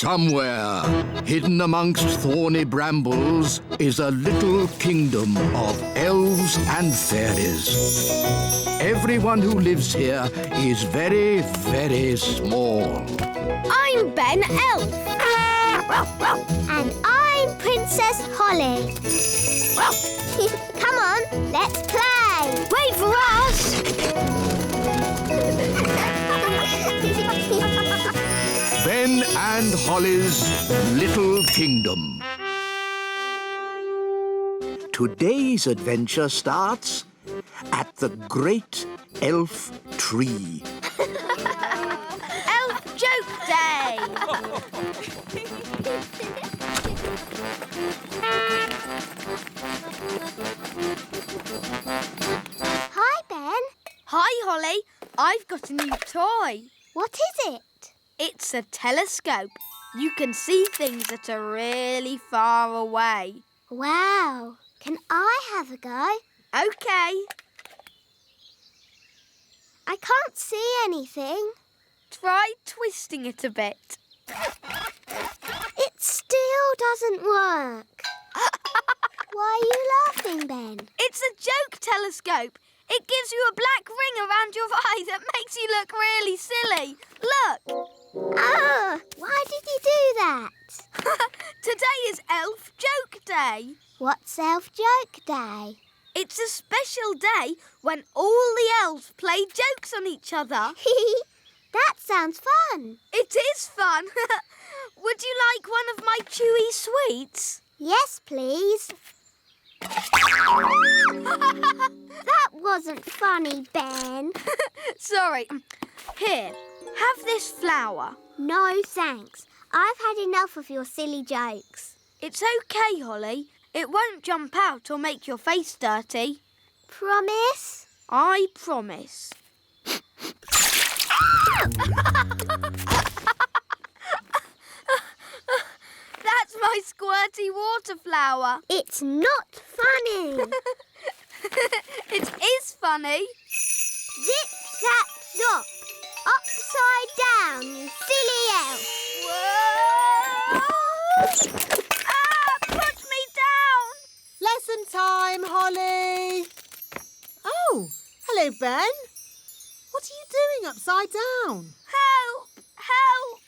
Somewhere, hidden amongst thorny brambles, is a little kingdom of elves and fairies. Everyone who lives here is very, very small. I'm Ben Elf. And I'm Princess Holly. Come on, let's play. Wait for us! Ben and Holly's Little Kingdom. Today's adventure starts at the Great Elf Tree. Elf Joke Day! Hi, Ben. Hi, Holly. I've got a new toy. What is it? It's a telescope. You can see things that are really far away. Wow. Can I have a go? OK. I can't see anything. Try twisting it a bit. It still doesn't work. Why are you laughing, Ben? It's a joke telescope. It gives you a black ring around your eye that makes you look really silly. Look! Oh, why did you do that? Today is Elf Joke Day. What's Elf Joke Day? It's a special day when all the elves play jokes on each other. That sounds fun. It is fun. Would you like one of my chewy sweets? Yes, please. That wasn't funny, Ben. Sorry. Here, have this flower. No, thanks. I've had enough of your silly jokes. It's OK, Holly. It won't jump out or make your face dirty. Promise? I promise. That's my squirty water flower. It's not funny. It is funny. Zip, zap, zop. Upside down, you silly elf. Whoa! Put me down! Lesson time, Holly. Oh, hello, Ben. What are you doing upside down? Help! Help!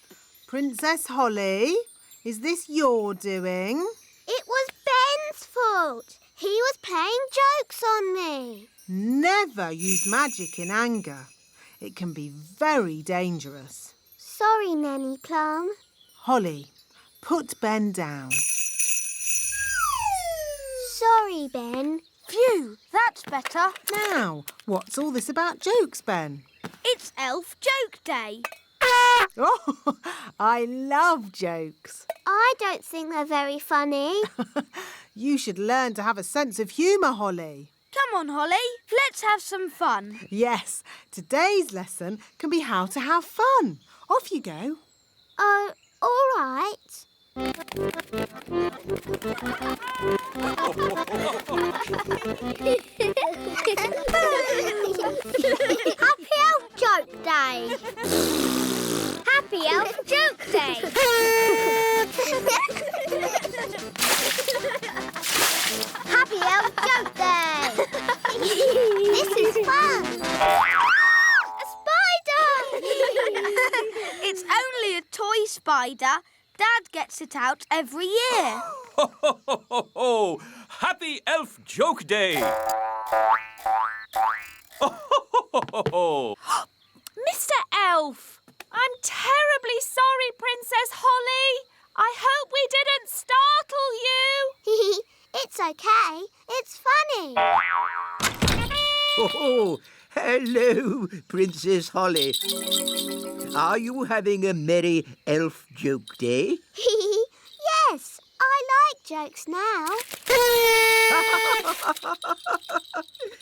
Princess Holly, is this your doing? It was Ben's fault. He was playing jokes on me. Never use magic in anger. It can be very dangerous. Sorry, Nanny Plum. Holly, put Ben down. Sorry, Ben. Phew, that's better. Now, what's all this about jokes, Ben? It's Elf Joke Day. Oh, I love jokes. I don't think they're very funny. You should learn to have a sense of humour, Holly. Come on, Holly. Let's have some fun. Yes, today's lesson can be how to have fun. Off you go. Oh, all right. Happy Elf Joke Day. Happy Elf Joke Day. Happy Elf Joke Day. This is fun. A spider. It's only a toy spider. Dad gets it out every year. Ho, ho, ho, ho, ho! Happy Elf Joke Day! Ho, ho, ho, ho, ho! Mr. Elf, I'm terribly sorry, Princess Holly. I hope we didn't startle you. It's okay. It's funny. Oh, hello, Princess Holly. Are you having a merry elf joke day? Yes, I like jokes now.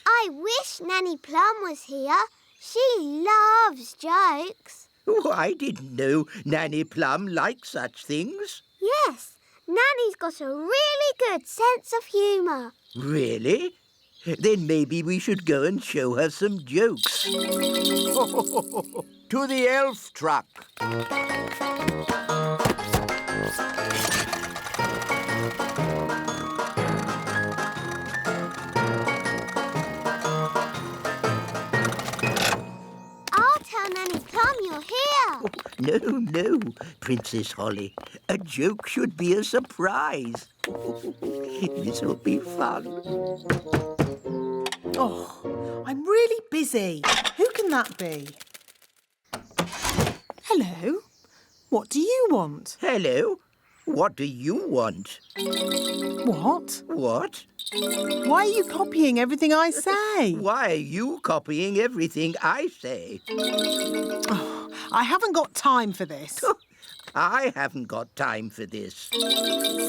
I wish Nanny Plum was here. She loves jokes. Oh, I didn't know Nanny Plum liked such things. Yes, Nanny's got a really good sense of humour. Really? Then maybe we should go and show her some jokes. To the elf truck. No, Princess Holly. A joke should be a surprise. This'll be fun. Oh, I'm really busy. Who can that be? Hello. What do you want? Hello. What do you want? What? What? Why are you copying everything I say? Why are you copying everything I say? I haven't got time for this. I haven't got time for this.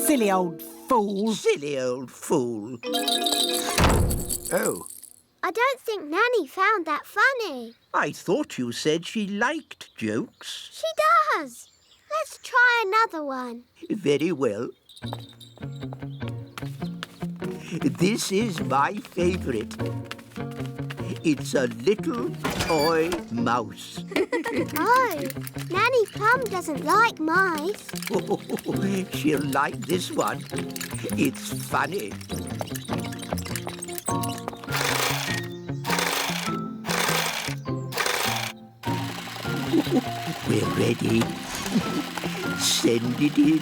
Silly old fool. Silly old fool. Oh, I don't think Nanny found that funny. I thought you said she liked jokes. She does. Let's try another one. Very well. This is my favourite. It's a little toy mouse. Oh, Nanny Plum doesn't like mice. She'll like this one. It's funny. We're ready. Send it in.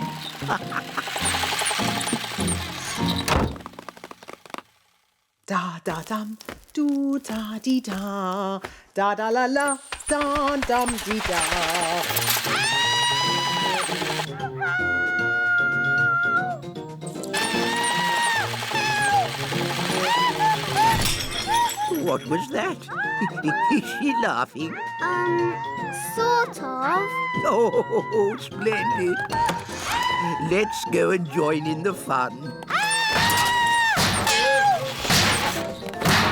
Da da dum, do da dee da, da da la la, da dum dee da. What was that? Is she laughing? Sort of. Oh, splendid. Let's go and join in the fun.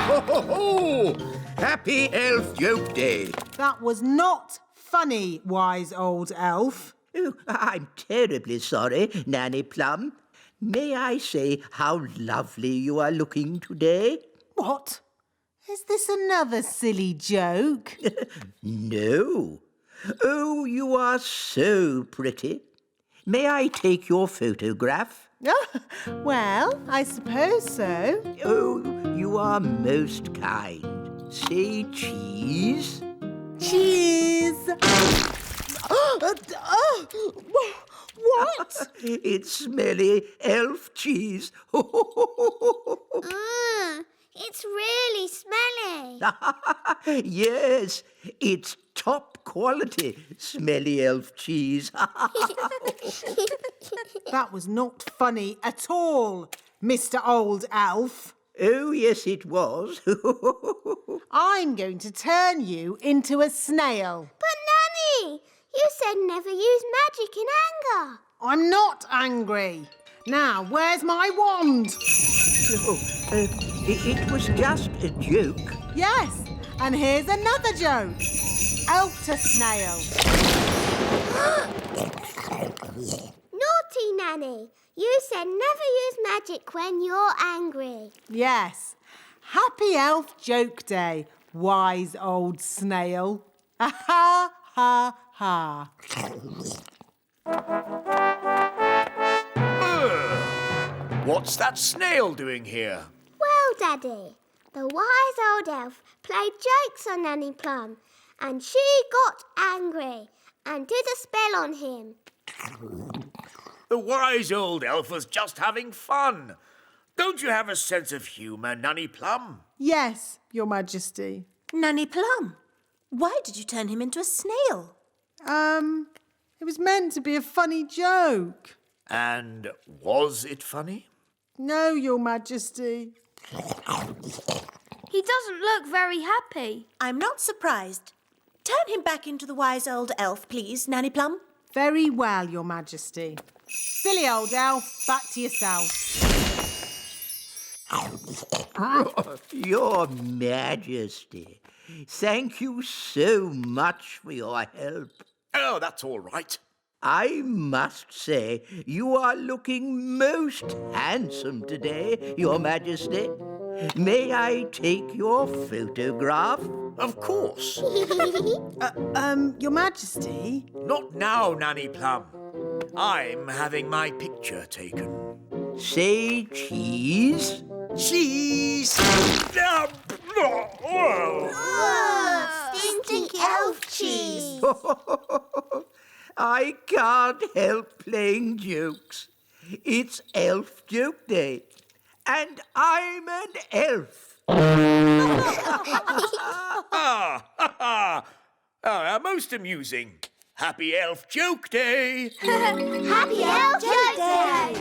Ho, ho, ho! Happy Elf Joke Day. That was not funny, wise old elf. Oh, I'm terribly sorry, Nanny Plum. May I say how lovely you are looking today? What? Is this another silly joke? No. Oh, you are so pretty. May I take your photograph? Well, I suppose so. Oh, you are most kind. Say cheese. Cheese! What? It's smelly elf cheese. It's really smelly. Yes, it's top quality smelly elf cheese. That was not funny at all, Mr. Old Elf. Oh, yes, it was. I'm going to turn you into a snail. But Nanny, you said never use magic in anger. I'm not angry. Now, where's my wand? It was just a joke. Yes, and here's another joke. Elf to snail. Naughty Nanny, you said never use magic when you're angry. Yes. Happy Elf Joke Day, wise old snail. Ha ha ha. What's that snail doing here? Well, Daddy, the wise old elf played jokes on Nanny Plum, and she got angry and did a spell on him. The wise old elf was just having fun. Don't you have a sense of humour, Nanny Plum? Yes, Your Majesty. Nanny Plum, why did you turn him into a snail? It was meant to be a funny joke. And was it funny? No, Your Majesty. He doesn't look very happy. I'm not surprised. Turn him back into the wise old elf, please, Nanny Plum. Very well, Your Majesty. Silly old elf, back to yourself. Your Majesty, thank you so much for your help. Oh, that's all right. I must say, you are looking most handsome today, Your Majesty. May I take your photograph? Of course. Your Majesty? Not now, Nanny Plum. I'm having my picture taken. Say cheese. Cheese! Sticky. stinky elf cheese. I can't help playing jokes. It's Elf Joke Day, and I'm an elf. Most amusing. Happy Elf Joke Day! Happy Elf Joke Day!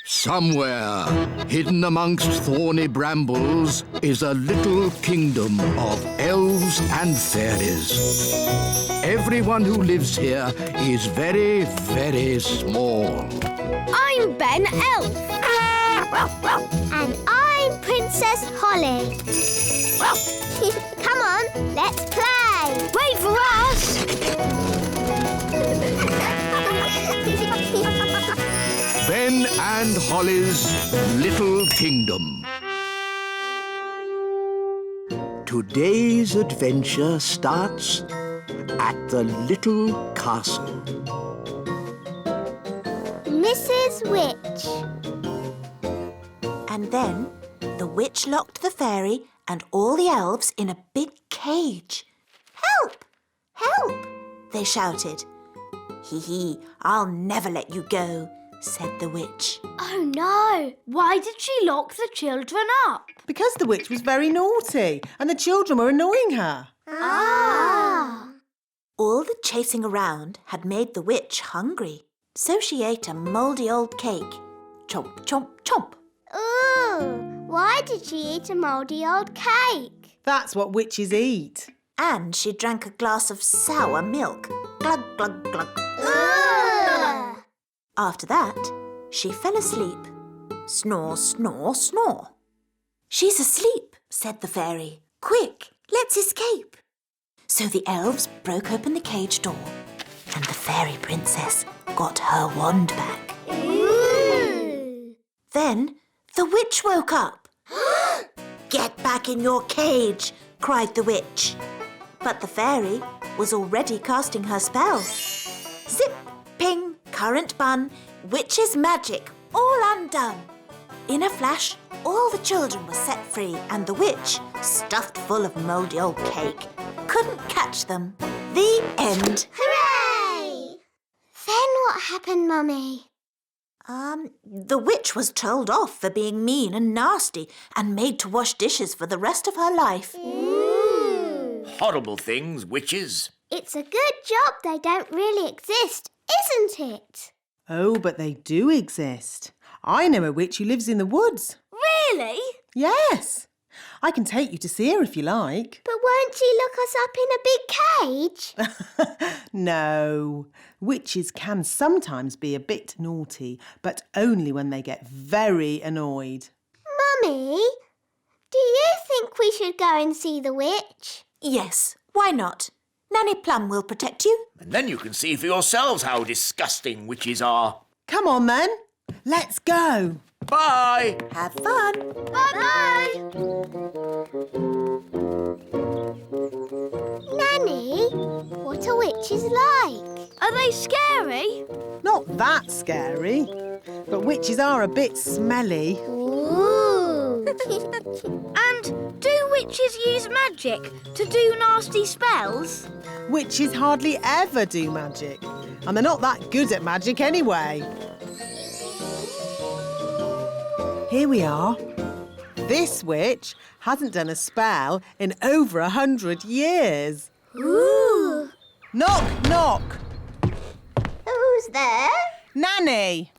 Somewhere, hidden amongst thorny brambles, is a little kingdom of elves and fairies. Everyone who lives here is very, very small. I'm Ben Elf. And I'm Princess Holly. Come on, let's play. Wait for us. Ben and Holly's Little Kingdom. Today's adventure starts at the little castle. Mrs. Witch. And then the witch locked the fairy and all the elves in a big cage. Help! Help! They shouted. Hee, I'll never let you go, said the witch. Oh no! Why did she lock the children up? Because the witch was very naughty and the children were annoying her. All the chasing around had made the witch hungry, so she ate a mouldy old cake. Chomp, chomp, chomp. Ooh, why did she eat a mouldy old cake? That's what witches eat. And she drank a glass of sour milk. Glug, glug, glug. Ugh. After that, she fell asleep. Snore, snore, snore. She's asleep, said the fairy. Quick, let's escape. So the elves broke open the cage door and the fairy princess got her wand back. Ooh. Then the witch woke up. Get back in your cage, cried the witch. But the fairy was already casting her spell. Zip, ping, current bun, witch's magic, all undone. In a flash, all the children were set free and the witch, stuffed full of mouldy old cake, couldn't catch them. The end. Hooray! Then what happened, Mummy? The witch was told off for being mean and nasty and made to wash dishes for the rest of her life. Ooh. Horrible things, witches. It's a good job they don't really exist, isn't it? Oh, but they do exist. I know a witch who lives in the woods. Really? Yes. I can take you to see her if you like. But won't she look us up in a big cage? No. Witches can sometimes be a bit naughty, but only when they get very annoyed. Mummy, do you think we should go and see the witch? Yes, why not? Nanny Plum will protect you. And then you can see for yourselves how disgusting witches are. Come on then. Let's go. Bye! Have fun. Bye-bye. Nanny, what are witches like? Are they scary? Not that scary, but witches are a bit smelly. Ooh. And do witches use magic to do nasty spells? Witches hardly ever do magic, and they're not that good at magic anyway. Here we are. This witch hasn't done a spell in over 100 years. Ooh. Knock, knock. Who's there? Nanny.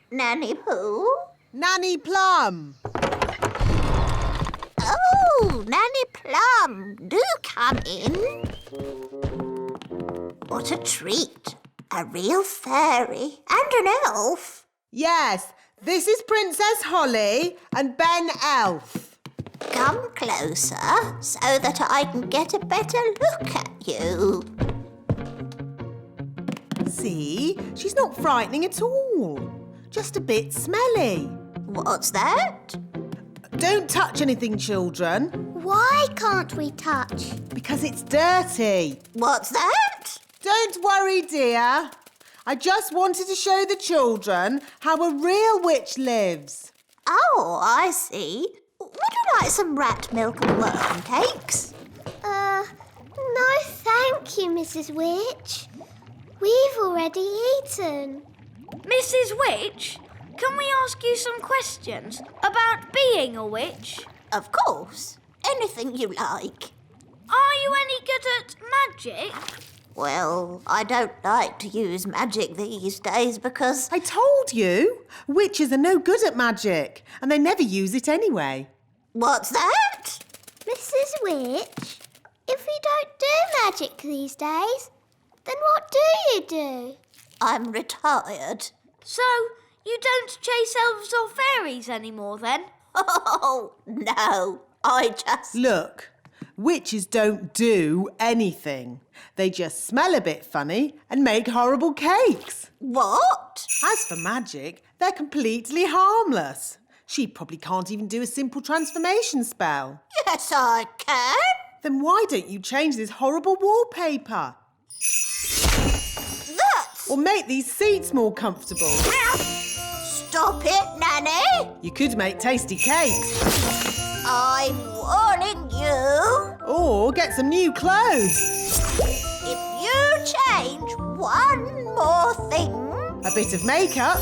Nanny who? Nanny Plum. Oh, Nanny Plum, do come in. What a treat. A real fairy and an elf. Yes, this is Princess Holly and Ben Elf. Come closer so that I can get a better look at you. See, she's not frightening at all. Just a bit smelly. What's that? Don't touch anything, children, Why can't we touch? because it's dirty. What's that? Don't worry, dear. I just wanted to show the children how a real witch lives. Oh, I see. Would you like some rat milk and worm cakes? No thank you, Mrs. Witch. We've already eaten. Mrs. Witch, can we ask you some questions about being a witch? Of course. Anything you like. Are you any good at magic? Well, I don't like to use magic these days because... I told you, witches are no good at magic, and they never use it anyway. What's that? Mrs. Witch, if we don't do magic these days, then what do you do? I'm retired. So, you don't chase elves or fairies anymore then? Oh, no. I just... Look, witches don't do anything. They just smell a bit funny and make horrible cakes. What? As for magic, they're completely harmless. She probably can't even do a simple transformation spell. Yes, I can. Then why don't you change this horrible wallpaper? That's... Or make these seats more comfortable? Stop it, Nanny. You could make tasty cakes. I'm warning you. Or get some new clothes. If you change one more thing... A bit of makeup.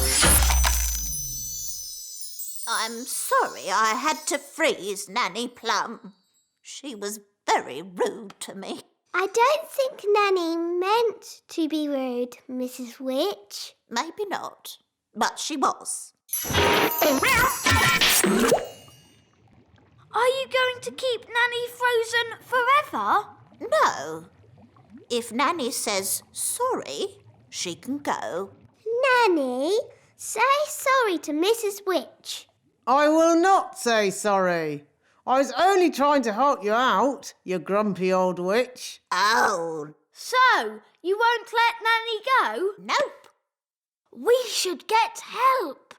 I'm sorry I had to freeze Nanny Plum. She was very rude to me. I don't think Nanny meant to be rude, Mrs. Witch. Maybe not, but she was. Are you going to keep Nanny frozen forever? No. If Nanny says sorry, she can go. Nanny, say sorry to Mrs. Witch. I will not say sorry. I was only trying to help you out, you grumpy old witch. Oh, So, you won't let Nanny go? nope. We should get help.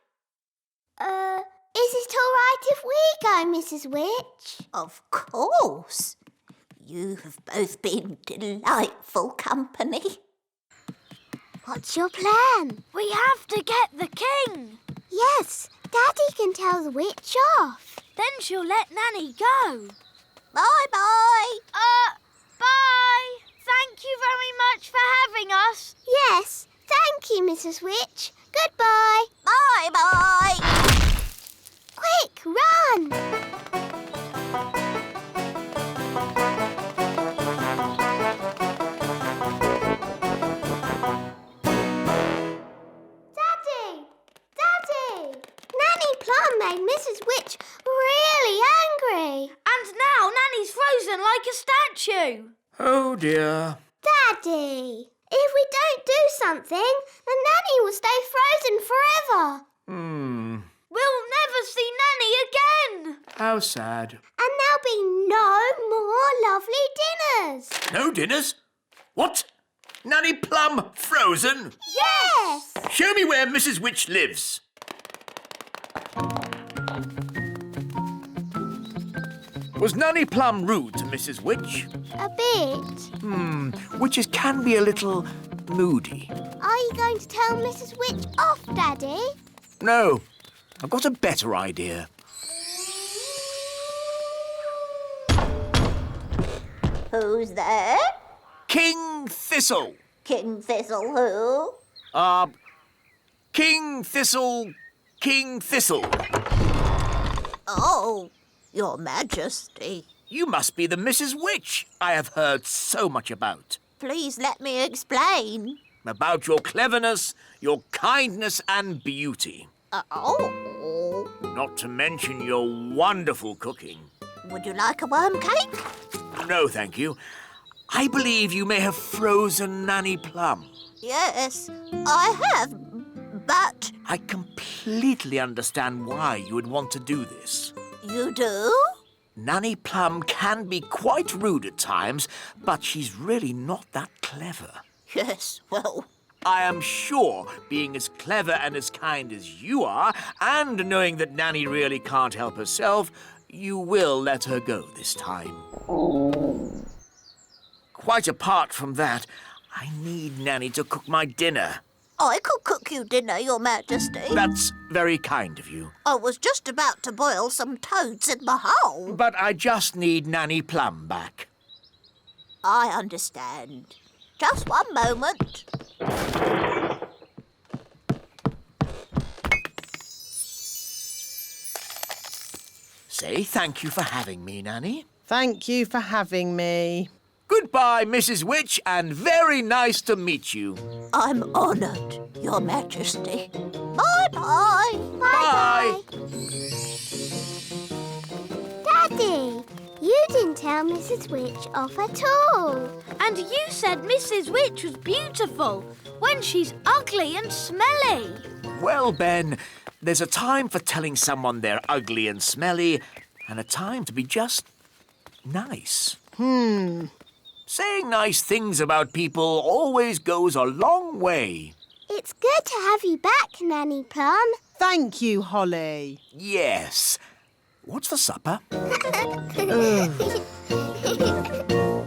Is it all right if we go, Mrs. Witch? Of course. You have both been delightful company. What's your plan? We have to get the king. Yes, Daddy can tell the witch off. Then she'll let Nanny go. Bye-bye. Bye. Thank you very much for having us. Yes, thank you, Mrs. Witch. Goodbye. Bye-bye. Quick, run! Daddy! Daddy! Nanny Plum made Mrs. Witch really angry. And now Nanny's frozen like a statue. Oh, dear. Daddy, if we don't do something, then Nanny will stay frozen forever. We'll never see Nanny again. How sad. And there'll be no more lovely dinners. No dinners? What? Nanny Plum frozen? Yes! Show me where Mrs. Witch lives. Was Nanny Plum rude to Mrs. Witch? A bit. Witches can be a little moody. Are you going to tell Mrs. Witch off, Daddy? No, I've got a better idea. Who's there? King Thistle. King Thistle who? King Thistle. King Thistle. Oh, Your Majesty. You must be the Mrs. Witch I have heard so much about. Please let me explain. About your cleverness, your kindness and beauty. Oh. Not to mention your wonderful cooking. Would you like a worm cake? No, thank you. I believe you may have frozen Nanny Plum. Yes, I have, but... I completely understand why you would want to do this. You do? Nanny Plum can be quite rude at times, but she's really not that clever. Yes, well... I am sure, being as clever and as kind as you are, and knowing that Nanny really can't help herself, you will let her go this time. Quite apart from that, I need Nanny to cook my dinner. I could cook you dinner, Your Majesty. That's very kind of you. I was just about to boil some toads in my hole. But I just need Nanny Plum back. I understand. Just one moment. Say thank you for having me, Nanny. Thank you for having me. Goodbye, Mrs. Witch, and very nice to meet you. I'm honoured, Your Majesty. Bye-bye. Bye. Daddy, you didn't tell Mrs. Witch off at all. And you said Mrs. Witch was beautiful when she's ugly and smelly. Well, Ben, there's a time for telling someone they're ugly and smelly, and a time to be just nice. Saying nice things about people always goes a long way. It's good to have you back, Nanny Plum. Thank you, Holly. Yes. What's for supper?